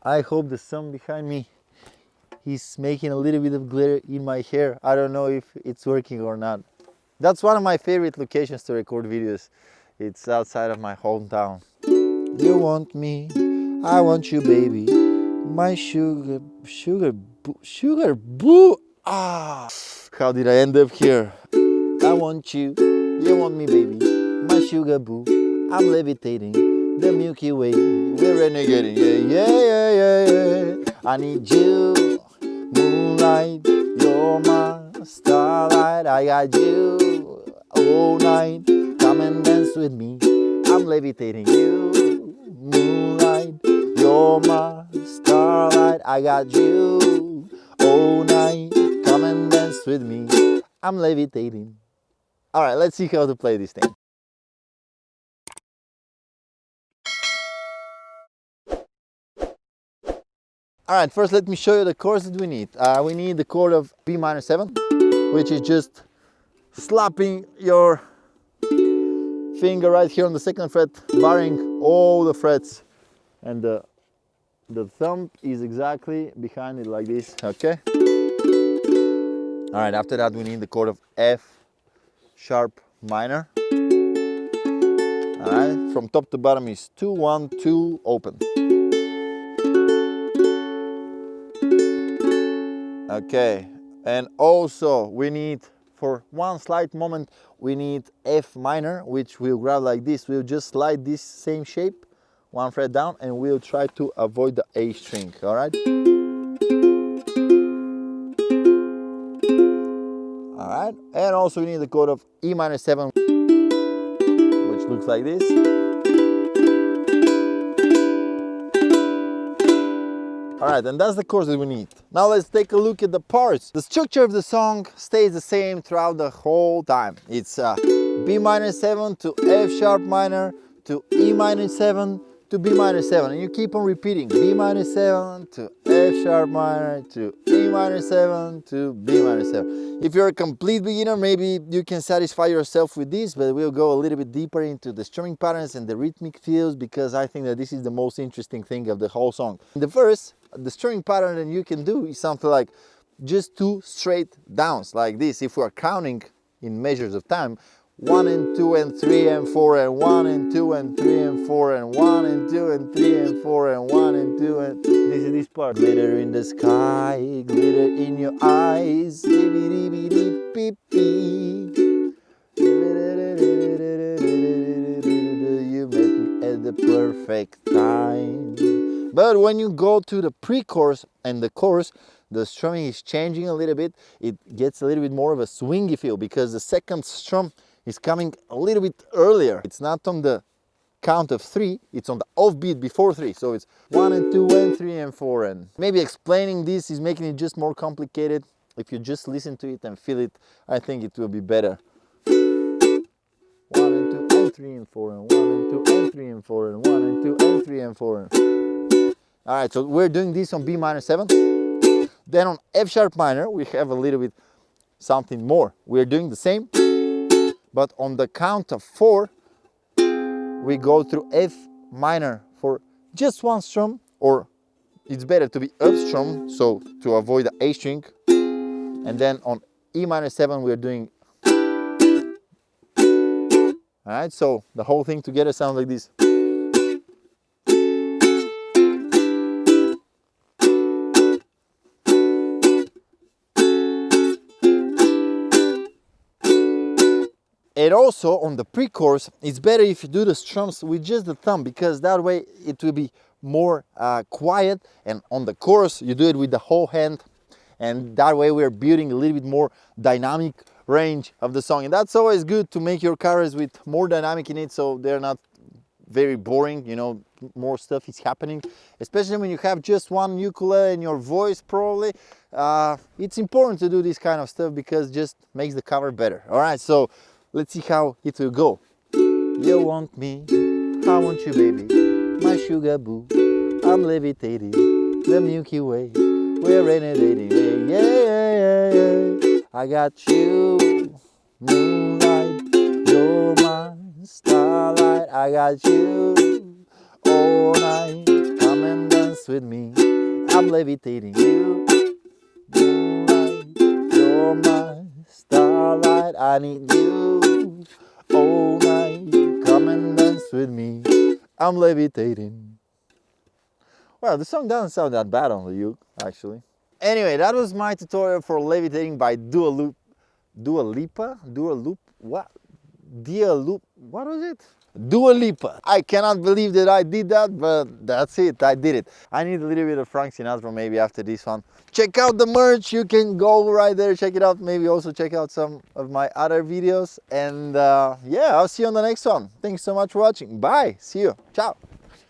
I hope the sun behind me is making a little bit of glitter in my hair. I don't know if it's working or not. That's one of my favorite locations to record videos. It's outside of my hometown. You want me, I want you, baby. My sugar boo. Ah, how did I end up here? I want you, you want me, baby. My sugar boo. I'm levitating the Milky Way. We're renegading, yeah. I need you, moonlight. You're my starlight. I got you all night. Come and dance with me. I'm levitating you, moonlight. You're my starlight. I got you all night. Come and dance with me. I'm levitating. All right, let's see how to play this thing. All right, first let me show you the chords that we need. We need the chord of B minor 7, which is just slapping your finger right here on the 2nd fret, barring all the frets, and the thumb is exactly behind it like this, okay? All right, after that we need the chord of F sharp minor. All right, from top to bottom is 2, 1, 2, open. Okay, and also we need, for one slight moment, we need F minor, which we'll grab like this. We'll just slide this same shape, 1 fret down, and we'll try to avoid the A string, all right? All right, and also we need the chord of E minor 7, which looks like this. All right, and that's the chords that we need. Now let's take a look at the parts. The structure of the song stays the same throughout the whole time. It's B minor 7 to F sharp minor to E minor 7 to B minor 7. And you keep on repeating B minor 7 to F sharp minor to E minor 7 to B minor 7. If you're a complete beginner, maybe you can satisfy yourself with this, but we'll go a little bit deeper into the strumming patterns and the rhythmic feels, because I think that this is the most interesting thing of the whole song. In the verse, the strumming pattern that you can do is something like just 2 straight downs like this. If we're counting in measures of time, 1 and 2 and 3 and 4 and 1 and 2 and 3 and 4 and 1 and 2 and 3 and 4 and 1 and 2 and this is this part. Glitter in the sky, glitter in your eyes. You met me at the perfect time. But when you go to the pre-chorus and the chorus, the strumming is changing a little bit. It gets a little bit more of a swingy feel because the 2nd strum is coming a little bit earlier. It's not on the count of 3, it's on the offbeat before 3. So it's 1 and 2 and 3 and 4. And maybe explaining this is making it just more complicated. If you just listen to it and feel it, I think it will be better. 1 and 2 and 3 and 4 and 1 and 2 and 3 and 4 and 1 and 2 and 3 and 4. All right, so we're doing this on B minor 7. Then on F sharp minor, we have a little bit something more. We're doing the same, but on the count of 4, we go through F minor for just 1 strum, or it's better to be up strum, so to avoid the A string. And then on E minor 7, we're doing. All right, so the whole thing together sounds like this. And also on the pre-chorus, it's better if you do the strums with just the thumb, because that way it will be more quiet, and on the chorus you do it with the whole hand, and that way we're building a little bit more dynamic range of the song. And that's always good to make your covers with more dynamic in it, so they're not very boring, you know, more stuff is happening, especially when you have just one ukulele and your voice probably. It's important to do this kind of stuff because it just makes the cover better. All right, so let's see how it will go. You want me, I want you, baby, my sugar boo. I'm levitating the Milky Way. We're renegading, yeah. I got you, moonlight. You're my starlight. I got you all night. Come and dance dance with me. I'm levitating you. Moonlight, you're my starlight. I need you all night. Come and dance with me. I'm levitating. Well, the song doesn't sound that bad on the uke, actually. Anyway, that was my tutorial for Levitating by Dua Lipa? Dua Loop? What? Dua Loop? What was it? Dua Lipa. I cannot believe that I did that, but that's it. I did it. I need a little bit of Frank Sinatra maybe after this one. Check out the merch. You can go right there, check it out. Maybe also check out some of my other videos. And yeah, I'll see you on the next one. Thanks so much for watching. Bye. See you. Ciao.